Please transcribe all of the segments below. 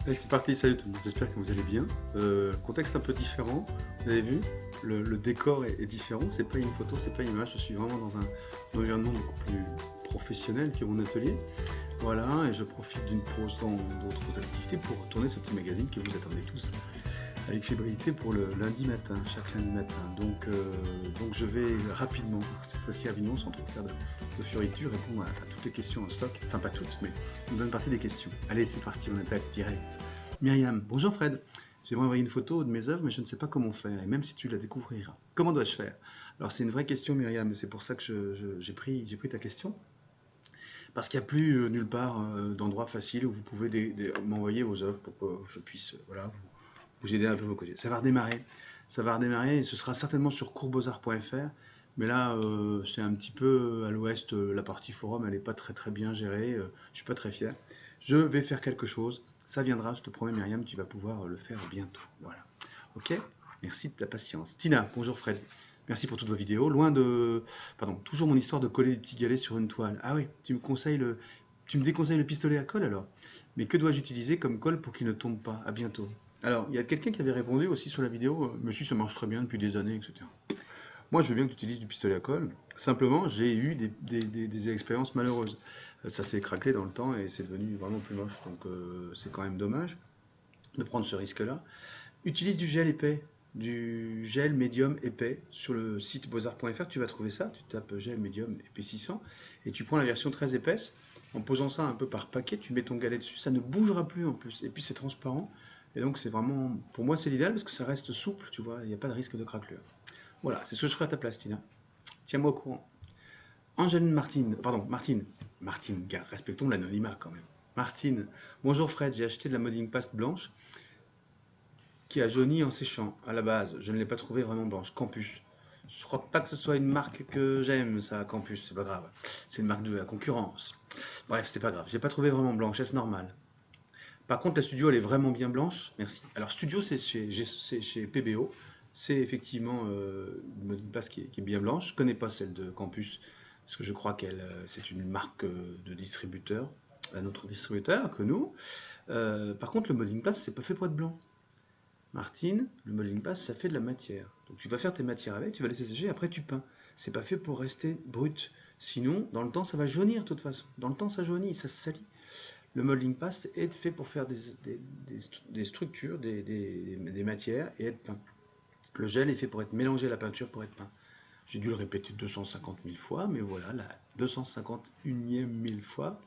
Allez, c'est parti, salut tout le monde, j'espère que vous allez bien. Contexte un peu différent, vous avez vu, le décor est différent, c'est pas une photo, c'est pas une image, je suis vraiment dans un environnement beaucoup plus professionnel que mon atelier. Voilà, et je profite d'une pause dans d'autres activités pour tourner ce petit magazine que vous attendez tous avec fébrilité pour le lundi matin, chaque lundi matin. Donc je vais rapidement, cette fois-ci rapidement, sans trop faire de fioriture, répondre à toutes les questions en stock. Enfin, pas toutes, mais une bonne partie des questions. Allez, c'est parti, on attaque direct. Myriam, bonjour Fred. J'aimerais envoyer une photo de mes œuvres, mais je ne sais pas comment faire, et même si tu la découvriras. Comment dois-je faire? Alors, c'est une vraie question, Myriam, et c'est pour ça que j'ai pris ta question. Parce qu'il n'y a plus nulle part d'endroit facile où vous pouvez m'envoyer vos œuvres pour que je puisse voilà, vous aider un peu à vos côtés. Ça va redémarrer, et ce sera certainement sur coursbeauxarts.fr, mais là, c'est un petit peu à l'ouest, la partie forum, elle n'est pas très très bien gérée, je suis pas très fier. Je vais faire quelque chose, ça viendra, je te promets Myriam, tu vas pouvoir le faire bientôt. Voilà. Ok? Merci de ta patience. Tina, bonjour Fred. Merci pour toutes vos vidéos. Loin de. Pardon, toujours mon histoire de coller des petits galets sur une toile. Ah oui, tu me déconseilles le pistolet à colle alors? Mais que dois-je utiliser comme colle pour qu'il ne tombe pas? À bientôt. Alors, il y a quelqu'un qui avait répondu aussi sur la vidéo, Monsieur, ça marche très bien depuis des années, etc. Moi, je veux bien que tu utilises du pistolet à colle. Simplement, j'ai eu des expériences malheureuses. Ça s'est craquelé dans le temps et c'est devenu vraiment plus moche. Donc, c'est quand même dommage de prendre ce risque-là. Utilise du gel épais, du gel médium épais. Sur le site beaux-arts.fr, tu vas trouver ça. Tu tapes gel médium épaississant et tu prends la version très épaisse. En posant ça un peu par paquet, tu mets ton galet dessus. Ça ne bougera plus en plus. Et puis c'est transparent. Et donc c'est vraiment, pour moi c'est l'idéal parce que ça reste souple, tu vois. Il n'y a pas de risque de craquelure. Voilà, c'est ce que je ferai à ta place, Tina. Tiens-moi au courant. Angèle Martine, pardon, Martine, gars, respectons l'anonymat quand même. Martine, bonjour Fred, j'ai acheté de la modding paste blanche qui a jauni en séchant. À la base, je ne l'ai pas trouvée vraiment blanche. Campus. Je crois pas que ce soit une marque que j'aime, ça, Campus, c'est pas grave. C'est une marque de la concurrence. Bref, c'est pas grave. Je l'ai pas trouvée vraiment blanche, est-ce normal? Par contre, la studio, elle est vraiment bien blanche. Merci. Alors, studio, c'est chez PBO. C'est effectivement une passe qui est bien blanche. Je connais pas celle de Campus, parce que je crois qu'elle, c'est une marque de distributeur, un autre distributeur que nous. Par contre, le modding pass, c'est pas fait pour être blanc. Martine, le modeling pass, ça fait de la matière. Donc tu vas faire tes matières avec, tu vas laisser sécher, après tu peins. C'est pas fait pour rester brut. Sinon, dans le temps, ça va jaunir de toute façon. Dans le temps, ça jaunit, ça se salit. Le modeling pass est fait pour faire des structures, des matières et être peint. Le gel est fait pour être mélangé à la peinture pour être peint. J'ai dû le répéter 250 000 fois, mais voilà, la 251e mille fois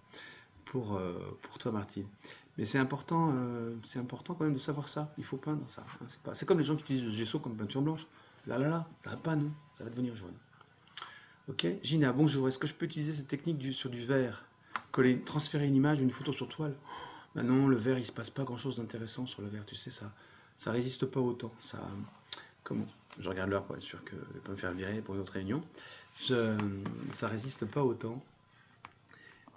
pour toi, Martine. Mais c'est important quand même de savoir ça. Il faut peindre ça, hein. C'est comme les gens qui utilisent le gesso comme peinture blanche. Là, ça va pas, non. Ça va devenir jaune. Ok. Gina, bonjour. Est-ce que je peux utiliser cette technique sur du verre? Transférer une image ou une photo sur toile? Ben non, le verre, il se passe pas grand-chose d'intéressant sur le verre. Tu sais, ça résiste pas autant. Comment? Je regarde l'heure pour être sûr que je vais pas me faire virer pour une autre réunion. Je, Ça résiste pas autant.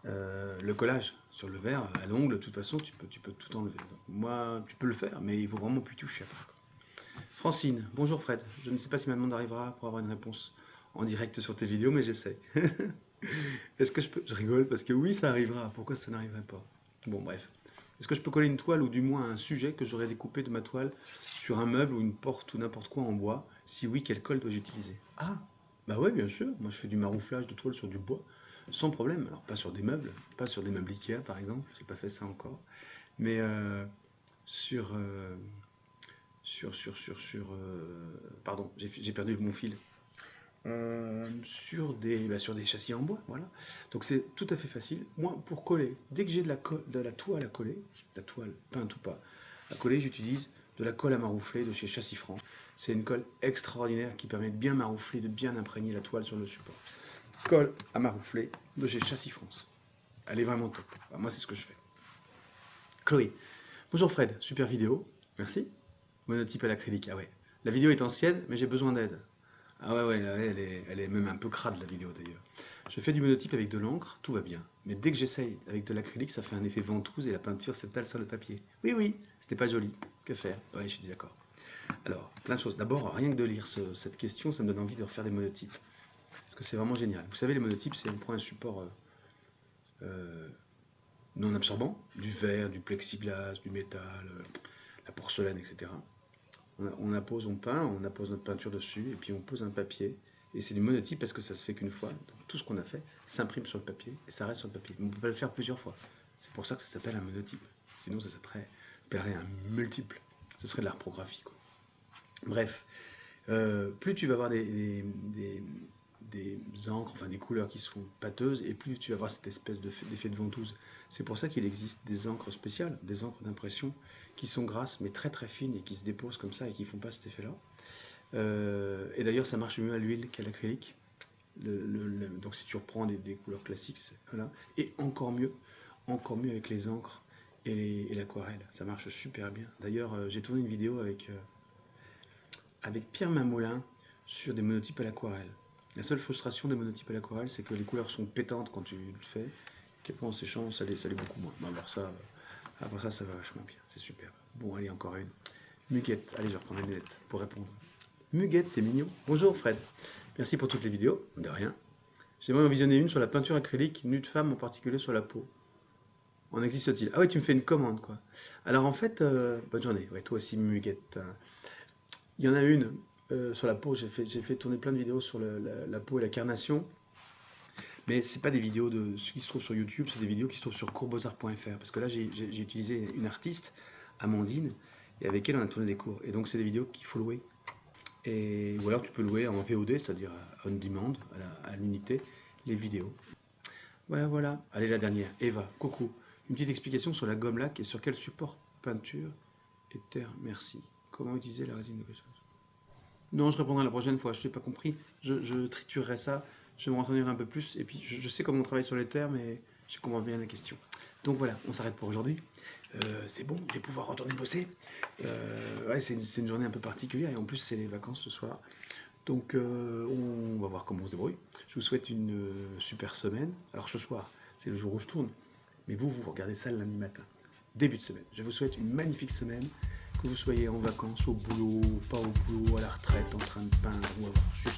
Le collage sur le verre, à l'ongle, de toute façon, tu peux tout enlever. Donc, moi, tu peux le faire, mais il faut vraiment plus toucher après. Francine, bonjour Fred. Je ne sais pas si ma demande arrivera pour avoir une réponse en direct sur tes vidéos, mais j'essaie. Est-ce que je peux... Je rigole parce que oui, ça arrivera. Pourquoi ça n'arriverait pas? Bon, bref. Est-ce que je peux coller une toile ou du moins un sujet que j'aurais découpé de ma toile sur un meuble ou une porte ou n'importe quoi en bois? Si oui, quelle colle dois-je utiliser? Ah, bah ouais, bien sûr. Moi, je fais du marouflage de toile sur du bois, sans problème. Alors, pas sur des meubles, pas sur des meubles Ikea, par exemple. J'ai pas fait ça encore. Mais sur, pardon, j'ai perdu mon fil. Sur des châssis en bois, voilà. Donc c'est tout à fait facile. Moi, pour coller, dès que j'ai de la toile à coller, la toile peinte ou pas, à coller, j'utilise de la colle à maroufler de chez Châssis France. C'est une colle extraordinaire qui permet de bien maroufler, de bien imprégner la toile sur le support. Colle à maroufler de chez Châssis France. Elle est vraiment top. Enfin, moi, c'est ce que je fais. Chloé. Bonjour Fred, super vidéo. Merci. Monotype à l'acrylique. Ah ouais. La vidéo est ancienne, mais j'ai besoin d'aide. Ah ouais, elle est même un peu crade la vidéo d'ailleurs. Je fais du monotype avec de l'encre, tout va bien. Mais dès que j'essaye avec de l'acrylique, ça fait un effet ventouse et la peinture s'étale sur le papier. Oui, c'était pas joli. Que faire? Ouais, je suis d'accord. Alors, plein de choses. D'abord, rien que de lire cette question, ça me donne envie de refaire des monotypes. Parce que c'est vraiment génial. Vous savez, les monotypes, c'est on prend un support non absorbants, du verre, du plexiglas, du métal, la porcelaine, etc. On appose, on peint, on appose notre peinture dessus, et puis on pose un papier. Et c'est du monotype parce que ça se fait qu'une fois. Donc tout ce qu'on a fait s'imprime sur le papier et ça reste sur le papier. On ne peut pas le faire plusieurs fois. C'est pour ça que ça s'appelle un monotype. Sinon, ça s'appellerait un multiple. Ce serait de la reprographie, quoi. Bref, plus tu vas avoir des encres, enfin des couleurs qui sont pâteuses, et plus tu vas avoir cette espèce d'effet de ventouse. C'est pour ça qu'il existe des encres spéciales, des encres d'impression, qui sont grasses mais très très fines et qui se déposent comme ça et qui ne font pas cet effet-là. Et d'ailleurs, ça marche mieux à l'huile qu'à l'acrylique. Donc si tu reprends des couleurs classiques, voilà. Et encore mieux avec les encres et l'aquarelle. Ça marche super bien. D'ailleurs, j'ai tourné une vidéo avec Pierre Mamoulin sur des monotypes à l'aquarelle. La seule frustration des monotypes à l'aquarelle, c'est que les couleurs sont pétantes quand tu le fais, qu'après en séchant, ça l'est beaucoup moins. Mais alors ça, après ça va vachement bien, c'est super. Bon, allez, encore une. Muguette, allez, je reprends les lunettes pour répondre. Muguette, c'est mignon. Bonjour Fred, merci pour toutes les vidéos, de rien. J'aimerais en visionner une sur la peinture acrylique, nue de femme, en particulier sur la peau. En existe-t-il? Ah oui, tu me fais une commande, quoi. Alors en fait, bonne journée, ouais, toi aussi Muguette. Il y en a une sur la peau, j'ai fait tourner plein de vidéos sur la peau et la carnation. Mais c'est pas des vidéos de ce qui se trouve sur YouTube, c'est des vidéos qui se trouvent sur courbesarts.fr. Parce que là, j'ai utilisé une artiste, Amandine, et avec elle, on a tourné des cours. Et donc, c'est des vidéos qu'il faut louer. Ou alors, tu peux louer en VOD, c'est-à-dire on demand, à l'unité, les vidéos. Voilà. Allez, la dernière. Eva, coucou. Une petite explication sur la gomme laque et sur quel support peinture et terre, merci. Comment utiliser la résine de quelque chose? Non, je répondrai la prochaine fois, je n'ai pas compris. Je triturerai ça, je me renseignerai un peu plus. Et puis, je sais comment on travaille sur les terres, mais je comprends bien la question. Donc voilà, on s'arrête pour aujourd'hui. C'est bon, je vais pouvoir retourner bosser. Ouais, c'est une journée un peu particulière et en plus, c'est les vacances ce soir. Donc, on va voir comment on se débrouille. Je vous souhaite une super semaine. Alors, ce soir, c'est le jour où je tourne. Mais vous regardez ça le lundi matin, début de semaine. Je vous souhaite une magnifique semaine. Que vous soyez en vacances, au boulot, pas au boulot, à la retraite, en train de peindre ou avoir juste